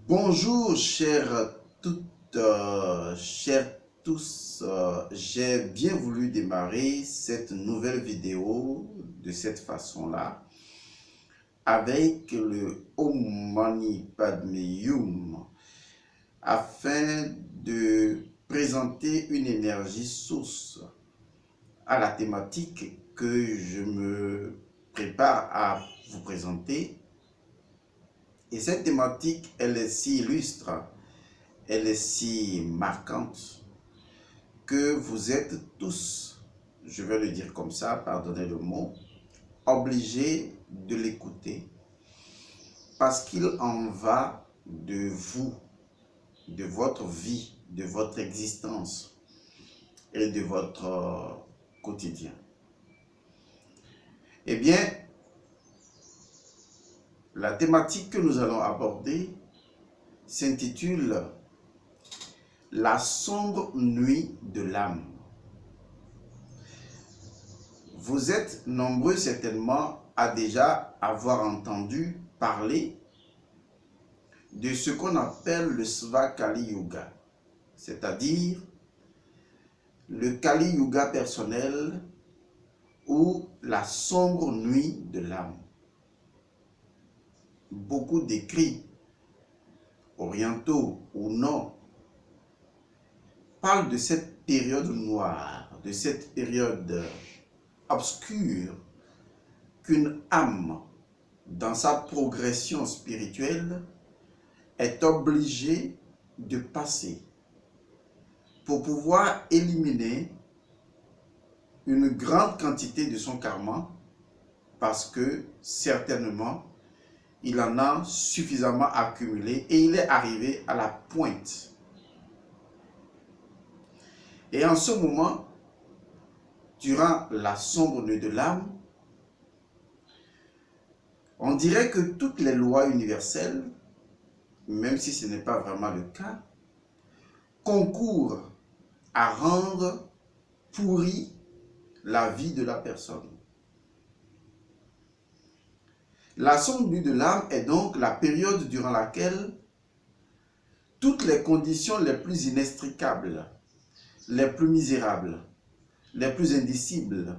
Bonjour chères toutes, chers tous, j'ai bien voulu démarrer cette nouvelle vidéo de cette façon-là avec le Om Mani Padme Hum afin de présenter une énergie source à la thématique que je me prépare à vous présenter. Et cette thématique, elle est si illustre, elle est si marquante que vous êtes tous, je vais le dire comme ça, pardonnez le mot, obligés de l'écouter parce qu'il en va de vous, de votre vie, de votre existence et de votre quotidien. Eh bien, la thématique que nous allons aborder s'intitule « La sombre nuit de l'âme ». Vous êtes nombreux certainement à déjà avoir entendu parler de ce qu'on appelle le Svakali Yuga, c'est-à-dire le Kali Yuga personnel ou la sombre nuit de l'âme. Beaucoup d'écrits, orientaux ou non, parlent de cette période noire, de cette période obscure qu'une âme, dans sa progression spirituelle, est obligée de passer pour pouvoir éliminer une grande quantité de son karma parce que certainement il en a suffisamment accumulé et il est arrivé à la pointe. Et en ce moment, durant la sombre nuit de l'âme, on dirait que toutes les lois universelles, même si ce n'est pas vraiment le cas, concourent à rendre pourrie la vie de la personne. La sombre nuit de l'âme est donc la période durant laquelle toutes les conditions les plus inextricables, les plus misérables, les plus indicibles,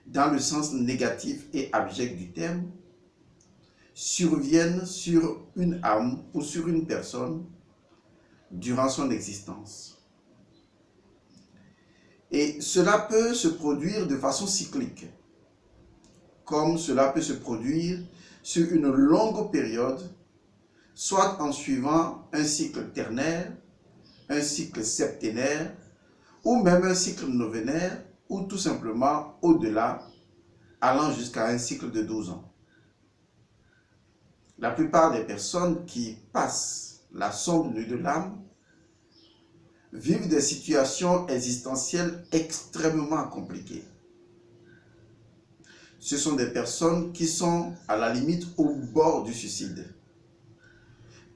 dans le sens négatif et abject du terme, surviennent sur une âme ou sur une personne durant son existence. Et cela peut se produire de façon cyclique, comme cela peut se produire sur une longue période, soit en suivant un cycle ternaire, un cycle septénaire, ou même un cycle novenaire, ou tout simplement au-delà, allant jusqu'à un cycle de 12 ans. La plupart des personnes qui passent la sombre nuit de l'âme vivent des situations existentielles extrêmement compliquées. Ce sont des personnes qui sont à la limite au bord du suicide.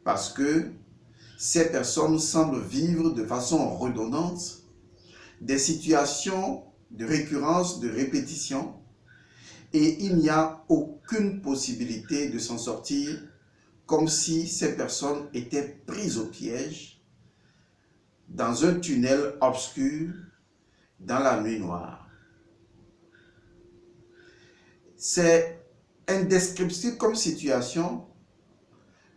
Parce que ces personnes semblent vivre de façon redondante des situations de récurrence, de répétition, et il n'y a aucune possibilité de s'en sortir, comme si ces personnes étaient prises au piège dans un tunnel obscur, dans la nuit noire. C'est indescriptible comme situation,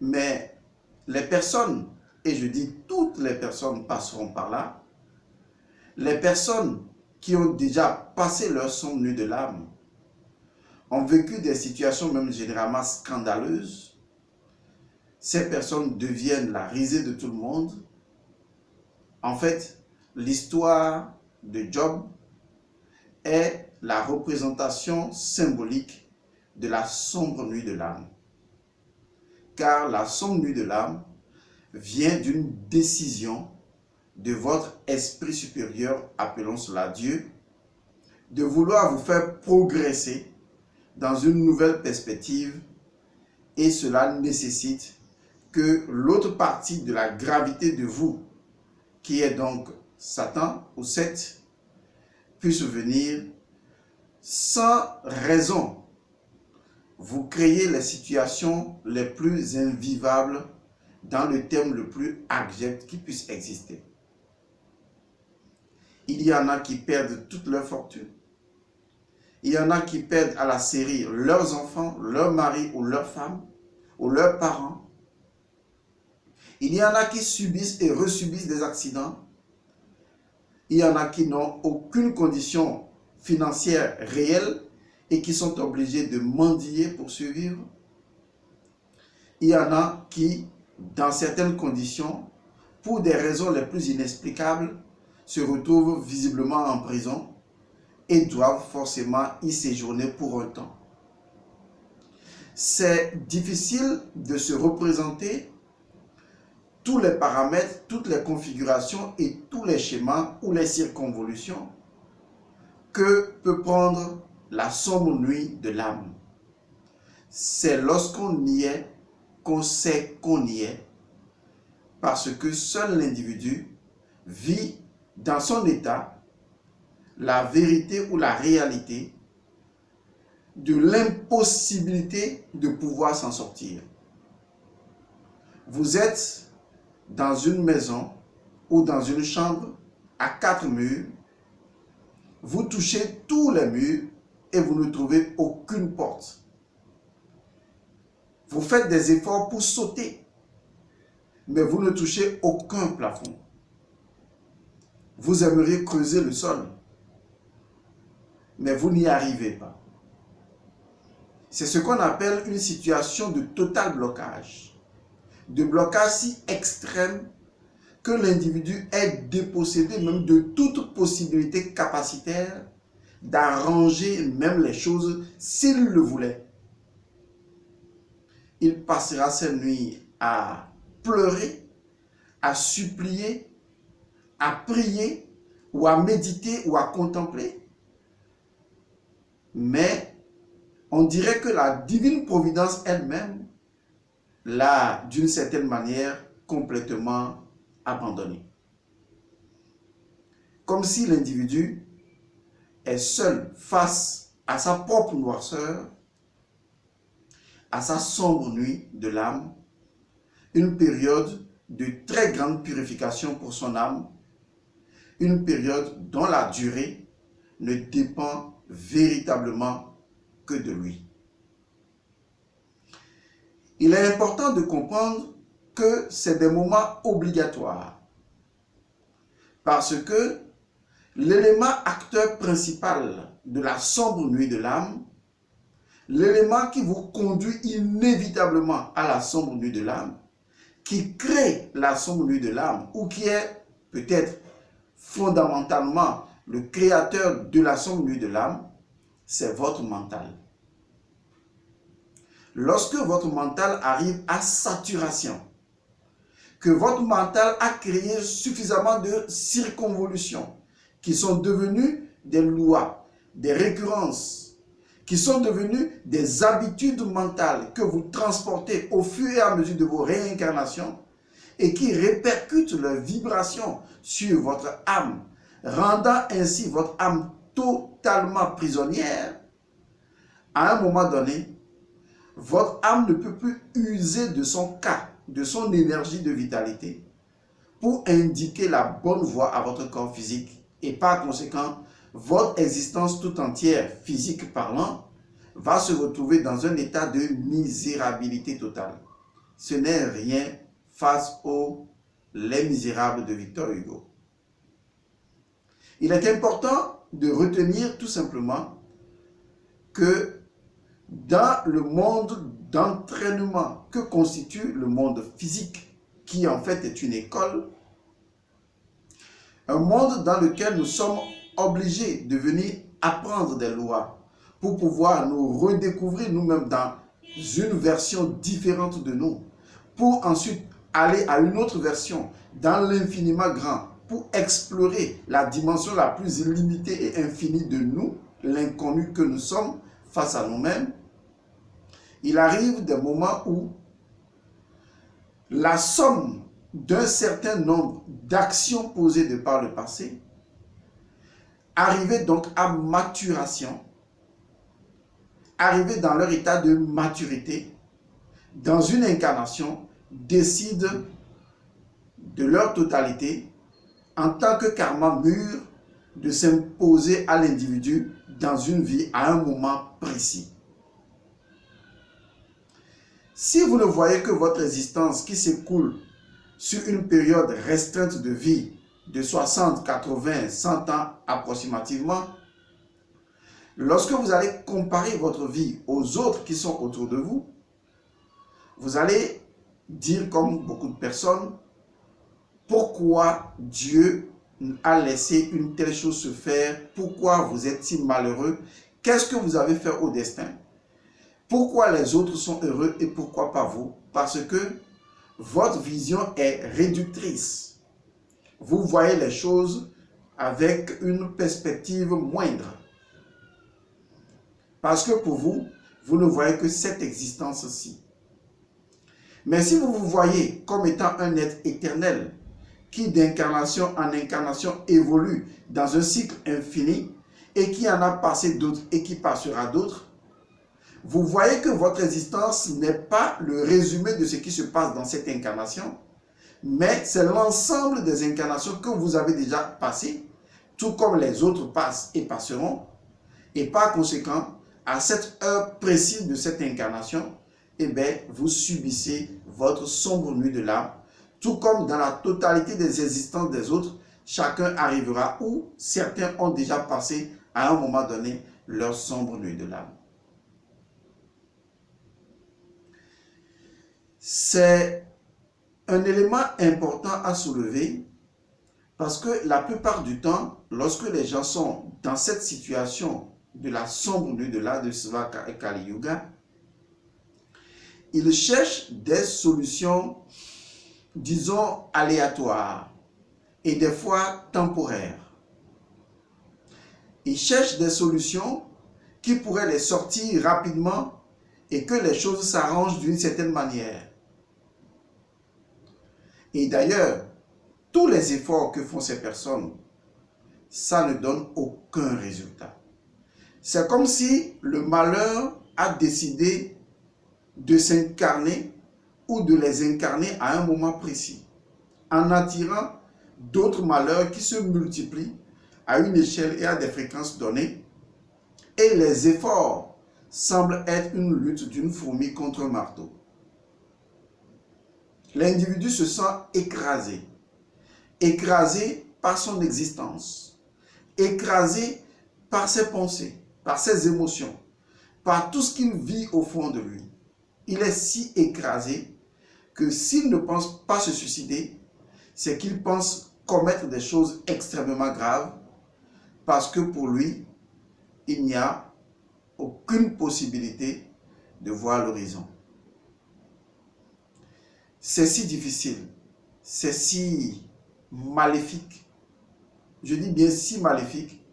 mais les personnes, et je dis toutes les personnes passeront par là, les personnes qui ont déjà passé leur sombre nuit de l'âme ont vécu des situations même généralement scandaleuses. Ces personnes deviennent la risée de tout le monde. En fait, l'histoire de Job est la représentation symbolique de la sombre nuit de l'âme. Car la sombre nuit de l'âme vient d'une décision de votre esprit supérieur, appelons cela Dieu, de vouloir vous faire progresser dans une nouvelle perspective, et cela nécessite que l'autre partie de la gravité de vous, qui est donc Satan ou Seth, puisse venir sans raison vous créer les situations les plus invivables dans le terme le plus abject qui puisse exister. Il y en a qui perdent toute leur fortune. Il y en a qui perdent à la série leurs enfants, leur mari ou leur femme, ou leurs parents. Il y en a qui subissent et resubissent des accidents. Il y en a qui n'ont aucune condition financière réelle et qui sont obligés de mendier pour survivre. Il y en a qui, dans certaines conditions, pour des raisons les plus inexplicables, se retrouvent visiblement en prison et doivent forcément y séjourner pour un temps. C'est difficile de se représenter tous les paramètres, toutes les configurations et tous les schémas ou les circonvolutions que peut prendre la sombre nuit de l'âme. C'est lorsqu'on y est qu'on sait qu'on y est, parce que seul l'individu vit dans son état la vérité ou la réalité de l'impossibilité de pouvoir s'en sortir. Vous êtes dans une maison ou dans une chambre à 4 murs, vous touchez tous les murs et vous ne trouvez aucune porte. Vous faites des efforts pour sauter, mais vous ne touchez aucun plafond. Vous aimeriez creuser le sol, mais vous n'y arrivez pas. C'est ce qu'on appelle une situation de total blocage. De blocage si extrême que l'individu est dépossédé même de toute possibilité capacitaire d'arranger même les choses s'il le voulait. Il passera ses nuits à pleurer, à supplier, à prier ou à méditer ou à contempler. Mais on dirait que la divine providence elle-même l'a, d'une certaine manière, complètement abandonné. Comme si l'individu est seul face à sa propre noirceur, à sa sombre nuit de l'âme, une période de très grande purification pour son âme, une période dont la durée ne dépend véritablement que de lui. Il est important de comprendre que c'est des moments obligatoires parce que l'élément acteur principal de la sombre nuit de l'âme, l'élément qui vous conduit inévitablement à la sombre nuit de l'âme, qui crée la sombre nuit de l'âme ou qui est peut-être fondamentalement le créateur de la sombre nuit de l'âme, c'est votre mental. Lorsque votre mental arrive à saturation, que votre mental a créé suffisamment de circonvolutions qui sont devenues des lois, des récurrences, qui sont devenues des habitudes mentales que vous transportez au fur et à mesure de vos réincarnations et qui répercutent leurs vibrations sur votre âme, rendant ainsi votre âme totalement prisonnière. À un moment donné, votre âme ne peut plus user de son cas, de son énergie de vitalité pour indiquer la bonne voie à votre corps physique et par conséquent, votre existence tout entière, physique parlant, va se retrouver dans un état de misérabilité totale. Ce n'est rien face aux Les Misérables de Victor Hugo. Il est important de retenir tout simplement que dans le monde d'entraînement que constitue le monde physique, qui en fait est une école, un monde dans lequel nous sommes obligés de venir apprendre des lois pour pouvoir nous redécouvrir nous-mêmes dans une version différente de nous, pour ensuite aller à une autre version dans l'infiniment grand, pour explorer la dimension la plus illimitée et infinie de nous, l'inconnu que nous sommes face à nous-mêmes. Il arrive des moments où la somme d'un certain nombre d'actions posées de par le passé, arrivées donc à maturation, arrivées dans leur état de maturité, dans une incarnation, décident de leur totalité en tant que karma mûr de s'imposer à l'individu dans une vie à un moment précis. Si vous ne voyez que votre existence qui s'écoule sur une période restreinte de vie de 60, 80, 100 ans approximativement, lorsque vous allez comparer votre vie aux autres qui sont autour de vous, vous allez dire comme beaucoup de personnes, pourquoi Dieu a laissé une telle chose se faire? Pourquoi vous êtes si malheureux? Qu'est-ce que vous avez fait au destin? Pourquoi les autres sont heureux et pourquoi pas vous? Parce que votre vision est réductrice. Vous voyez les choses avec une perspective moindre. Parce que pour vous, vous ne voyez que cette existence-ci. Mais si vous vous voyez comme étant un être éternel, qui d'incarnation en incarnation évolue dans un cycle infini et qui en a passé d'autres et qui passera d'autres, vous voyez que votre existence n'est pas le résumé de ce qui se passe dans cette incarnation, mais c'est l'ensemble des incarnations que vous avez déjà passées, tout comme les autres passent et passeront, et par conséquent, à cette heure précise de cette incarnation, eh bien, vous subissez votre sombre nuit de l'âme, tout comme dans la totalité des existences des autres, chacun arrivera où certains ont déjà passé à un moment donné leur sombre nuit de l'âme. C'est un élément important à soulever parce que la plupart du temps, lorsque les gens sont dans cette situation de la sombre nuit de l'âme de Shiva et Kali Yuga, ils cherchent des solutions, disons, aléatoires et des fois temporaires. Ils cherchent des solutions qui pourraient les sortir rapidement et que les choses s'arrangent d'une certaine manière. Et d'ailleurs, tous les efforts que font ces personnes, ça ne donne aucun résultat. C'est comme si le malheur a décidé de s'incarner ou de les incarner à un moment précis, en attirant d'autres malheurs qui se multiplient à une échelle et à des fréquences données. Et les efforts semblent être une lutte d'une fourmi contre un marteau. L'individu se sent écrasé, écrasé par son existence, écrasé par ses pensées, par ses émotions, par tout ce qu'il vit au fond de lui. Il est si écrasé que s'il ne pense pas se suicider, c'est qu'il pense commettre des choses extrêmement graves parce que pour lui, il n'y a aucune possibilité de voir l'horizon. C'est si difficile, c'est si maléfique, je dis bien si maléfique,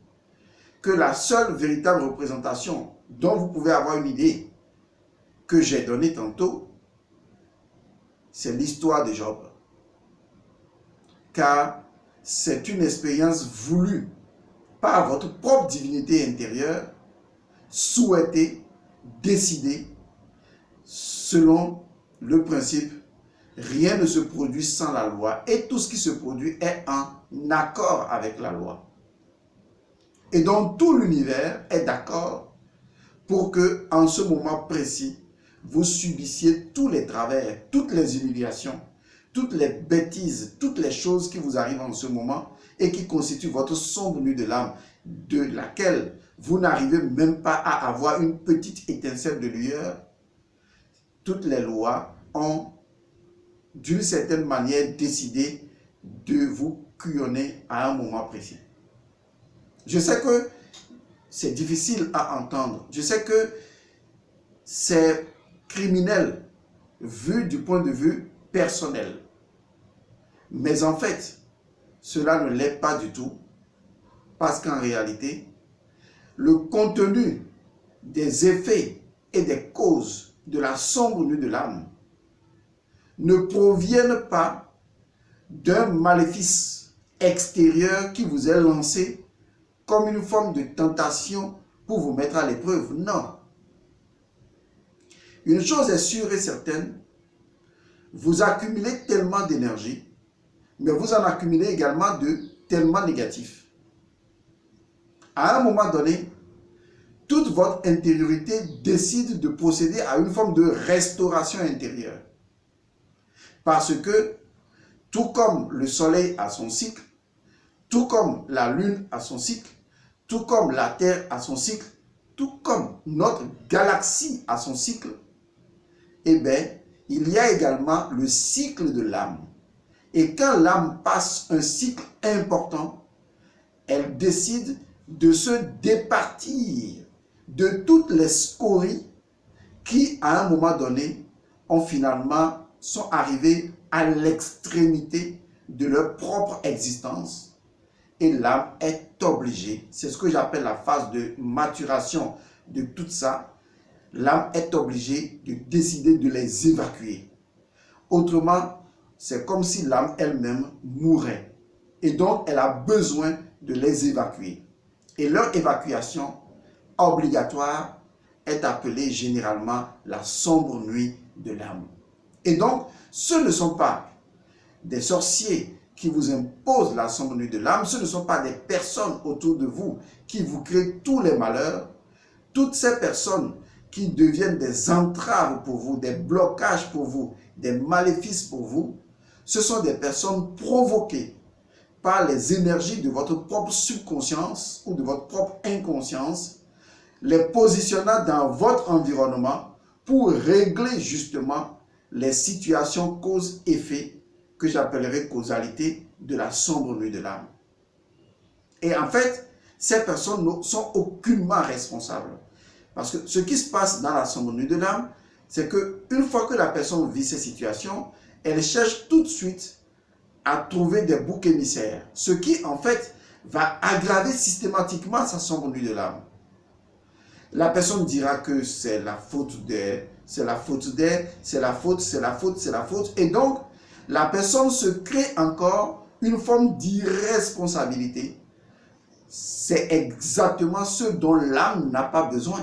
que la seule véritable représentation dont vous pouvez avoir une idée que j'ai donnée tantôt, c'est l'histoire de Job. Car c'est une expérience voulue par votre propre divinité intérieure, souhaitée, décidée, selon le principe rien ne se produit sans la loi et tout ce qui se produit est en accord avec la loi. Et donc tout l'univers est d'accord pour que en ce moment précis, vous subissiez tous les travers, toutes les humiliations, toutes les bêtises, toutes les choses qui vous arrivent en ce moment et qui constituent votre sombre nuit de l'âme, de laquelle vous n'arrivez même pas à avoir une petite étincelle de lueur. Toutes les lois ont d'une certaine manière décidé de vous couillonner à un moment précis. Je sais que c'est difficile à entendre. Je sais que c'est criminel vu du point de vue personnel. Mais en fait, cela ne l'est pas du tout parce qu'en réalité, le contenu des effets et des causes de la sombre nuit de l'âme ne proviennent pas d'un maléfice extérieur qui vous est lancé comme une forme de tentation pour vous mettre à l'épreuve. Non. Une chose est sûre et certaine, vous accumulez tellement d'énergie, mais vous en accumulez également de tellement négatif. À un moment donné, toute votre intériorité décide de procéder à une forme de restauration intérieure. Parce que, tout comme le soleil a son cycle, tout comme la lune a son cycle, tout comme la terre a son cycle, tout comme notre galaxie a son cycle, eh bien, il y a également le cycle de l'âme. Et quand l'âme passe un cycle important, elle décide de se départir de toutes les scories qui, à un moment donné, sont arrivées à l'extrémité de leur propre existence. Et l'âme est obligée, c'est ce que j'appelle la phase de maturation de tout ça, l'âme est obligée de décider de les évacuer. Autrement, c'est comme si l'âme elle-même mourait. Et donc, elle a besoin de les évacuer. Et leur évacuation obligatoire est appelée généralement la sombre nuit de l'âme. Et donc, ce ne sont pas des sorciers qui vous imposent la sombre nuit de l'âme, ce ne sont pas des personnes autour de vous qui vous créent tous les malheurs. Toutes ces personnes qui deviennent des entraves pour vous, des blocages pour vous, des maléfices pour vous, ce sont des personnes provoquées par les énergies de votre propre subconscience ou de votre propre inconscience, les positionnant dans votre environnement pour régler justement les situations cause-effet que j'appellerai causalité de la sombre nuit de l'âme. Et en fait, ces personnes ne sont aucunement responsables. Parce que ce qui se passe dans la sombre nuit de l'âme, c'est qu'une fois que la personne vit ces situations, elle cherche tout de suite à trouver des boucs émissaires. Ce qui, en fait, va aggraver systématiquement sa sombre nuit de l'âme. La personne dira que c'est la faute d'elle, c'est la faute d'elle, c'est la faute, c'est la faute, c'est la faute. Et donc, la personne se crée encore une forme d'irresponsabilité. C'est exactement ce dont l'âme n'a pas besoin.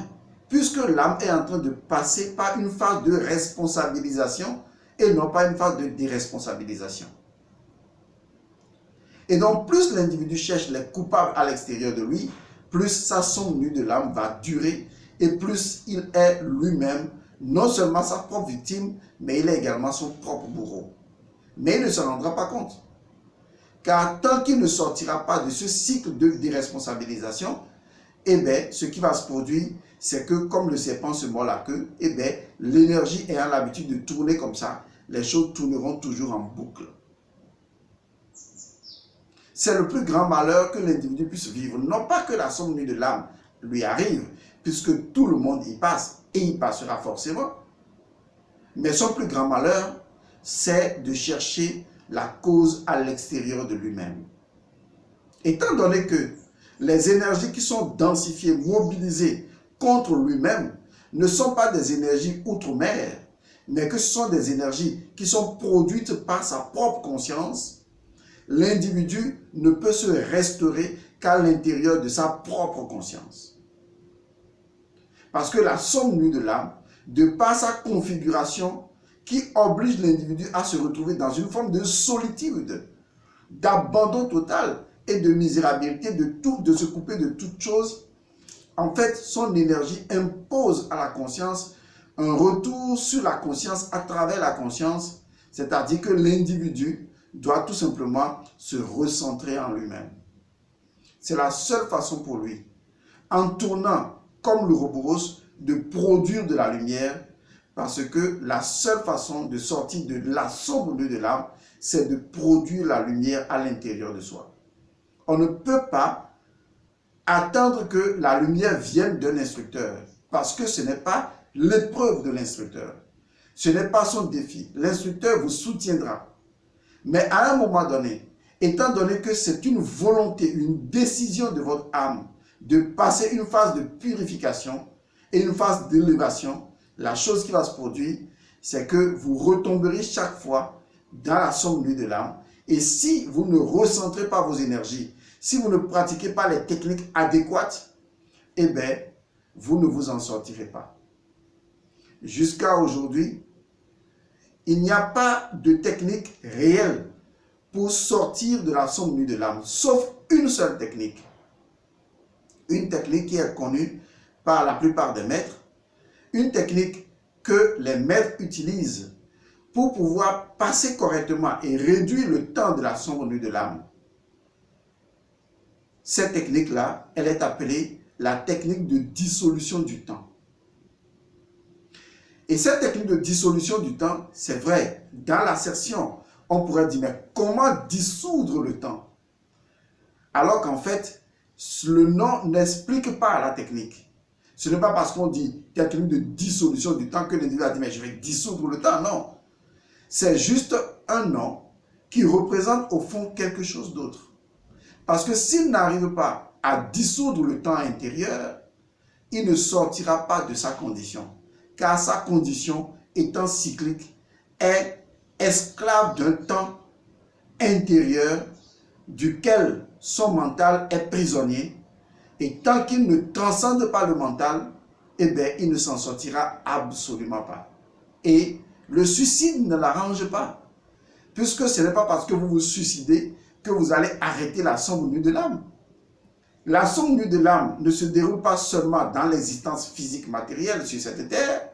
Puisque l'âme est en train de passer par une phase de responsabilisation et non pas une phase de déresponsabilisation. Et donc, plus l'individu cherche les coupables à l'extérieur de lui, plus sa sombre nuit de l'âme va durer et plus il est lui-même non seulement sa propre victime, mais il est également son propre bourreau. Mais il ne se rendra pas compte. Car tant qu'il ne sortira pas de ce cycle de déresponsabilisation, eh bien, ce qui va se produire, c'est que comme le serpent se mord la queue, eh bien, l'énergie ayant l'habitude de tourner comme ça, les choses tourneront toujours en boucle. C'est le plus grand malheur que l'individu puisse vivre. Non pas que la sombre nuit de l'âme lui arrive, puisque tout le monde y passe, et y passera forcément. Mais son plus grand malheur, c'est de chercher la cause à l'extérieur de lui-même. Étant donné que les énergies qui sont densifiées, mobilisées contre lui-même, ne sont pas des énergies outre-mer, mais que ce sont des énergies qui sont produites par sa propre conscience, l'individu ne peut se restaurer qu'à l'intérieur de sa propre conscience. Parce que la sombre nuit de l'âme, de par sa configuration qui oblige l'individu à se retrouver dans une forme de solitude, d'abandon total et de misérabilité, de se couper de toute chose, en fait, son énergie impose à la conscience un retour sur la conscience à travers la conscience, c'est-à-dire que l'individu doit tout simplement se recentrer en lui-même. C'est la seule façon pour lui, en tournant comme l'Ouroboros, de produire de la lumière, parce que la seule façon de sortir de la sombre nuit de l'âme, c'est de produire la lumière à l'intérieur de soi. On ne peut pas attendre que la lumière vienne d'un instructeur, parce que ce n'est pas l'épreuve de l'instructeur. Ce n'est pas son défi. L'instructeur vous soutiendra. Mais à un moment donné, étant donné que c'est une volonté, une décision de votre âme de passer une phase de purification et une phase d'élévation, la chose qui va se produire, c'est que vous retomberez chaque fois dans la sombre nuit de l'âme. Et si vous ne recentrez pas vos énergies, si vous ne pratiquez pas les techniques adéquates, eh bien, vous ne vous en sortirez pas. Jusqu'à aujourd'hui, il n'y a pas de technique réelle pour sortir de la sombre nuit de l'âme, sauf une seule technique. Une technique qui est connue par la plupart des maîtres, une technique que les maîtres utilisent pour pouvoir passer correctement et réduire le temps de la sombre nuit de l'âme. Cette technique-là, elle est appelée la technique de dissolution du temps. Et cette technique de dissolution du temps, c'est vrai, dans l'assertion, on pourrait dire, mais comment dissoudre le temps? Alors qu'en fait, le nom n'explique pas la technique. Ce n'est pas parce qu'on dit technique de dissolution du temps que l'individu a dit, mais je vais dissoudre le temps. Non. C'est juste un nom qui représente au fond quelque chose d'autre. Parce que s'il n'arrive pas à dissoudre le temps intérieur, il ne sortira pas de sa condition. Car sa condition, étant cyclique, est esclave d'un temps intérieur duquel son mental est prisonnier. Et tant qu'il ne transcende pas le mental, eh bien, il ne s'en sortira absolument pas. Et le suicide ne l'arrange pas. Puisque ce n'est pas parce que vous vous suicidez que vous allez arrêter la sombre nuit de l'âme. La sombre nuit de l'âme ne se déroule pas seulement dans l'existence physique matérielle sur cette terre.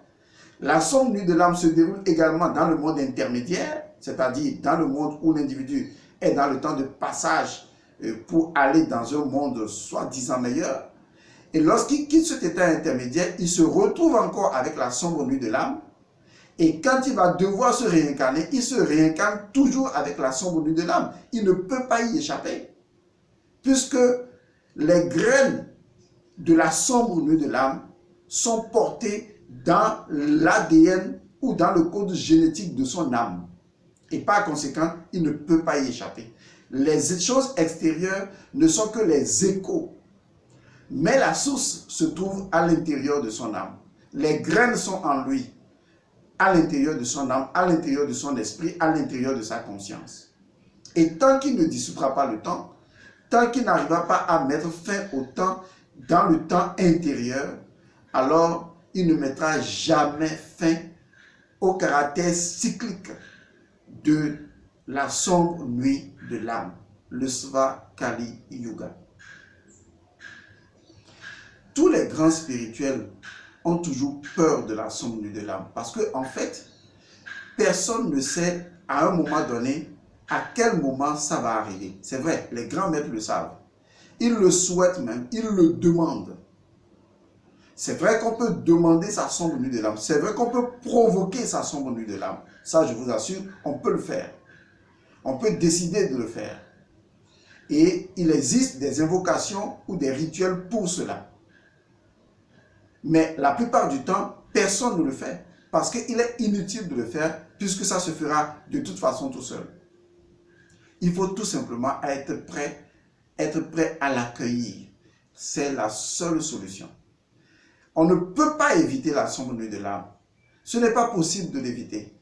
La sombre nuit de l'âme se déroule également dans le monde intermédiaire, c'est-à-dire dans le monde où l'individu est dans le temps de passage pour aller dans un monde soi-disant meilleur. Et lorsqu'il quitte cet état intermédiaire, il se retrouve encore avec la sombre nuit de l'âme. Et quand il va devoir se réincarner, il se réincarne toujours avec la sombre nuit de l'âme. Il ne peut pas y échapper. Puisque les graines de la sombre nuit de l'âme sont portées dans l'ADN ou dans le code génétique de son âme. Et par conséquent, il ne peut pas y échapper. Les choses extérieures ne sont que les échos. Mais la source se trouve à l'intérieur de son âme. Les graines sont en lui, à l'intérieur de son âme, à l'intérieur de son esprit, à l'intérieur de sa conscience. Et tant qu'il ne dissoudra pas le temps, tant qu'il n'arrivera pas à mettre fin au temps dans le temps intérieur, alors il ne mettra jamais fin au caractère cyclique de la sombre nuit de l'âme, le Sva Kali Yuga. Tous les grands spirituels ont toujours peur de la sombre nuit de l'âme parce que, en fait, personne ne sait à un moment donné à quel moment ça va arriver. C'est vrai, les grands maîtres le savent. Ils le souhaitent même, ils le demandent. C'est vrai qu'on peut demander sa sombre nuit de l'âme. C'est vrai qu'on peut provoquer sa sombre nuit de l'âme. Ça, je vous assure, on peut le faire. On peut décider de le faire. Et il existe des invocations ou des rituels pour cela. Mais la plupart du temps, personne ne le fait. Parce qu'il est inutile de le faire, puisque ça se fera de toute façon tout seul. Il faut tout simplement être prêt à l'accueillir. C'est la seule solution. On ne peut pas éviter la sombre nuit de l'âme. Ce n'est pas possible de l'éviter.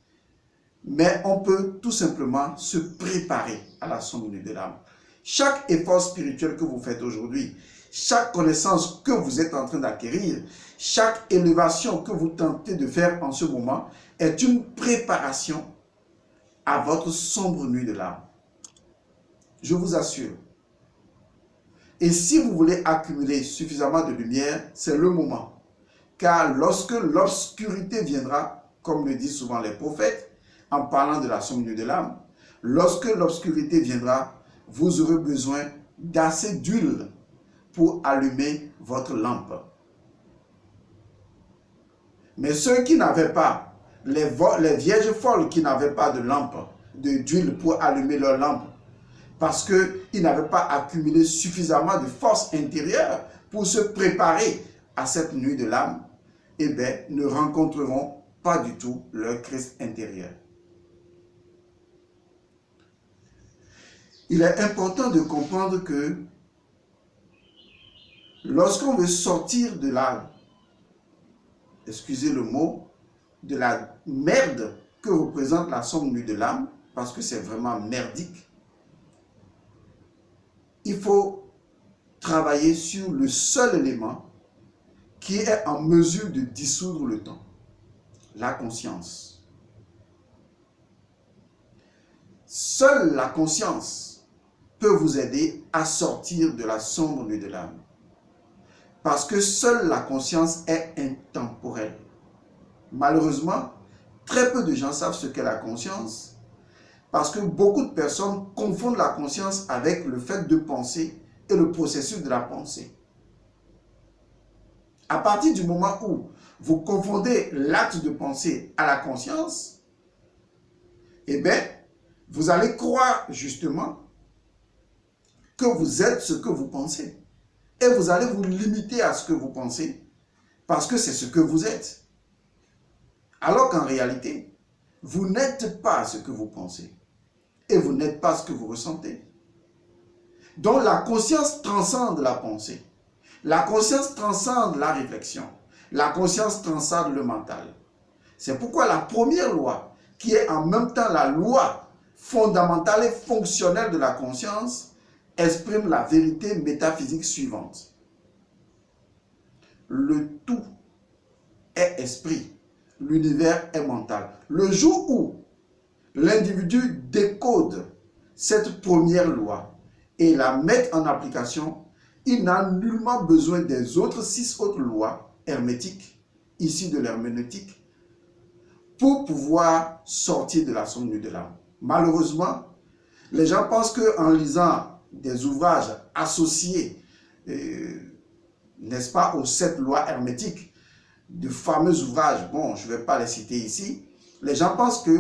Mais on peut tout simplement se préparer à la sombre nuit de l'âme. Chaque effort spirituel que vous faites aujourd'hui, chaque connaissance que vous êtes en train d'acquérir, chaque élévation que vous tentez de faire en ce moment est une préparation à votre sombre nuit de l'âme. Je vous assure. Et si vous voulez accumuler suffisamment de lumière, c'est le moment. Car lorsque l'obscurité viendra, comme le disent souvent les prophètes, en parlant de la sombre nuit de l'âme, lorsque l'obscurité viendra, vous aurez besoin d'assez d'huile pour allumer votre lampe. Mais ceux qui n'avaient pas, les vierges folles qui n'avaient pas de lampe, d'huile pour allumer leur lampe, parce qu'ils n'avaient pas accumulé suffisamment de force intérieure pour se préparer à cette nuit de l'âme, eh bien, ne rencontreront pas du tout leur Christ intérieur. Il est important de comprendre que lorsqu'on veut sortir de la, excusez le mot, de la merde que représente la sombre nuit de l'âme, parce que c'est vraiment merdique, il faut travailler sur le seul élément qui est en mesure de dissoudre le temps, la conscience. seule la conscience peut vous aider à sortir de la sombre nuit de l'âme. Parce que seule la conscience est intemporelle. Malheureusement, très peu de gens savent ce qu'est la conscience, parce que beaucoup de personnes confondent la conscience avec le fait de penser et le processus de la pensée. À partir du moment où vous confondez l'acte de penser à la conscience, eh bien, vous allez croire justement que vous êtes ce que vous pensez. Et vous allez vous limiter à ce que vous pensez, parce que c'est ce que vous êtes. Alors qu'en réalité, vous n'êtes pas ce que vous pensez. Et vous n'êtes pas ce que vous ressentez. Donc la conscience transcende la pensée. La conscience transcende la réflexion. La conscience transcende le mental. C'est pourquoi la première loi, qui est en même temps la loi fondamentale et fonctionnelle de la conscience, exprime la vérité métaphysique suivante. Le tout est esprit, l'univers est mental. Le jour où l'individu décode cette première loi et la met en application, il n'a nullement besoin des autres 6 autres lois hermétiques, issues de l'herméneutique, pour pouvoir sortir de la sombre nuit de l'âme. Malheureusement, les gens pensent qu'en lisant des ouvrages associés, n'est-ce pas, aux 7 lois hermétiques, de fameux ouvrages, bon, je ne vais pas les citer ici, les gens pensent que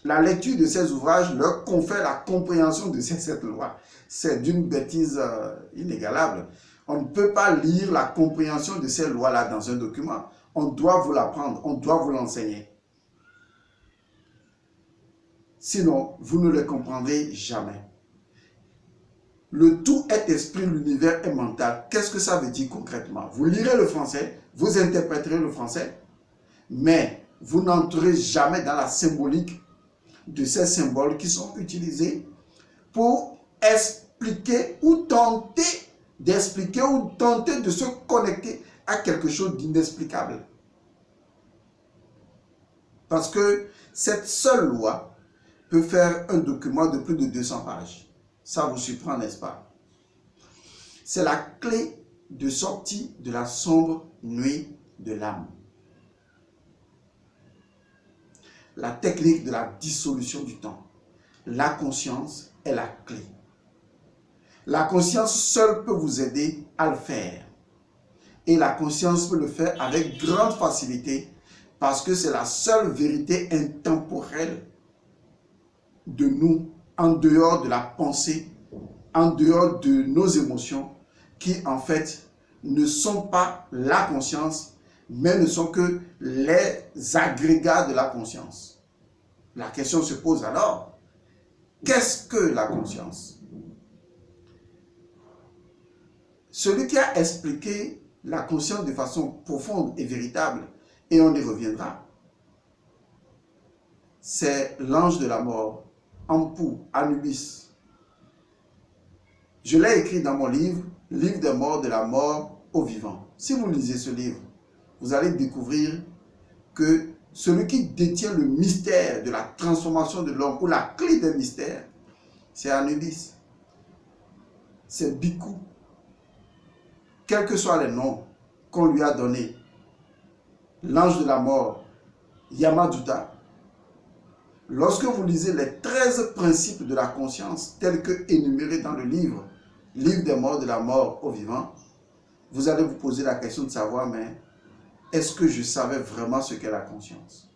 la lecture de ces ouvrages leur confère la compréhension de ces 7 lois. C'est d'une bêtise inégalable. On ne peut pas lire la compréhension de ces lois-là dans un document. On doit vous l'apprendre, on doit vous l'enseigner. Sinon, vous ne les comprendrez jamais. Le tout est esprit, l'univers est mental. Qu'est-ce que ça veut dire concrètement? Vous lirez le français, vous interpréterez le français, mais vous n'entrerez jamais dans la symbolique de ces symboles qui sont utilisés pour expliquer ou tenter d'expliquer ou tenter de se connecter à quelque chose d'inexplicable. Parce que cette seule loi peut faire un document de plus de 200 pages. Ça vous surprend, n'est-ce pas? C'est la clé de sortie de la sombre nuit de l'âme. La technique de la dissolution du temps. La conscience est la clé. La conscience seule peut vous aider à le faire. Et la conscience peut le faire avec grande facilité parce que c'est la seule vérité intemporelle de nous, en dehors de la pensée, en dehors de nos émotions, qui en fait ne sont pas la conscience, mais ne sont que les agrégats de la conscience. La question se pose alors, qu'est-ce que la conscience? Celui qui a expliqué la conscience de façon profonde et véritable, et on y reviendra, c'est l'ange de la mort, Ampou, Anubis. Je l'ai écrit dans mon livre, Livre des morts, de la mort aux vivants. Si vous lisez ce livre, vous allez découvrir que celui qui détient le mystère de la transformation de l'homme, ou la clé des mystères, c'est Anubis. C'est Bhikkhu. Quels que soient les noms qu'on lui a donnés, l'ange de la mort, Yamaduta. Lorsque vous lisez les 13 principes de la conscience, tels que énumérés dans le livre, Livre des morts, de la mort aux vivants, vous allez vous poser la question de savoir, mais est-ce que je savais vraiment ce qu'est la conscience?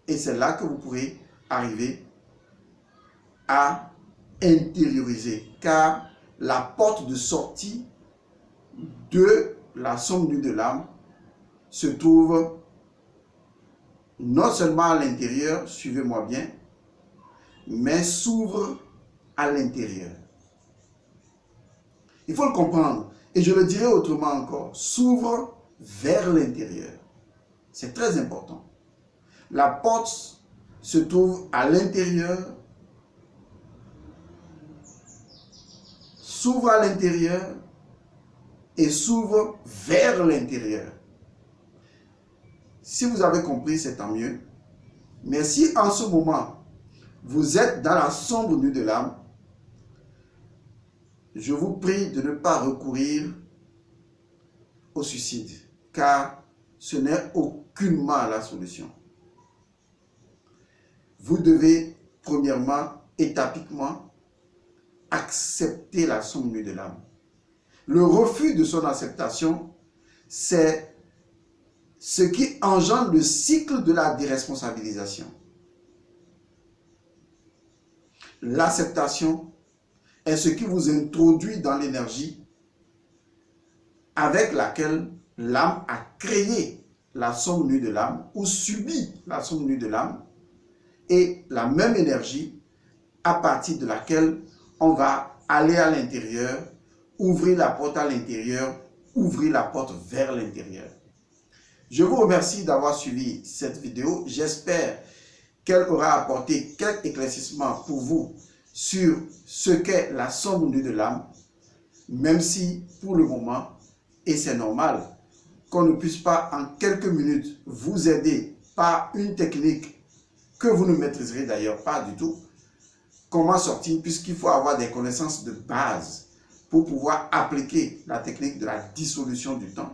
Et c'est là que vous pourrez arriver à intérioriser, car la porte de sortie de la sombre nuit de l'âme se trouve non seulement à l'intérieur, suivez-moi bien, mais s'ouvre à l'intérieur. Il faut le comprendre, et je le dirai autrement encore, s'ouvre vers l'intérieur. C'est très important. La porte se trouve à l'intérieur, s'ouvre à l'intérieur et s'ouvre vers l'intérieur. Si vous avez compris, c'est tant mieux. Mais si en ce moment, vous êtes dans la sombre nuit de l'âme, je vous prie de ne pas recourir au suicide, car ce n'est aucunement la solution. Vous devez, premièrement, étapiquement, accepter la sombre nuit de l'âme. Le refus de son acceptation, c'est ce qui engendre le cycle de la déresponsabilisation. L'acceptation est ce qui vous introduit dans l'énergie avec laquelle l'âme a créé la sombre nuit de l'âme ou subi la sombre nuit de l'âme, et la même énergie à partir de laquelle on va aller à l'intérieur, ouvrir la porte à l'intérieur, ouvrir la porte vers l'intérieur. Je vous remercie d'avoir suivi cette vidéo. J'espère qu'elle aura apporté quelques éclaircissements pour vous sur ce qu'est la sombre nuit de l'âme, même si pour le moment, et c'est normal, qu'on ne puisse pas en quelques minutes vous aider par une technique que vous ne maîtriserez d'ailleurs pas du tout, comment sortir, puisqu'il faut avoir des connaissances de base pour pouvoir appliquer la technique de la dissolution du temps.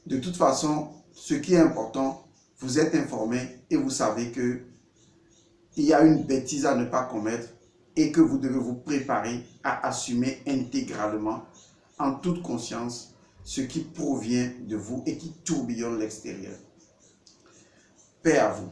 De toute façon, ce qui est important, vous êtes informé et vous savez que il y a une bêtise à ne pas commettre et que vous devez vous préparer à assumer intégralement, en toute conscience, ce qui provient de vous et qui tourbillonne l'extérieur. Paix à vous.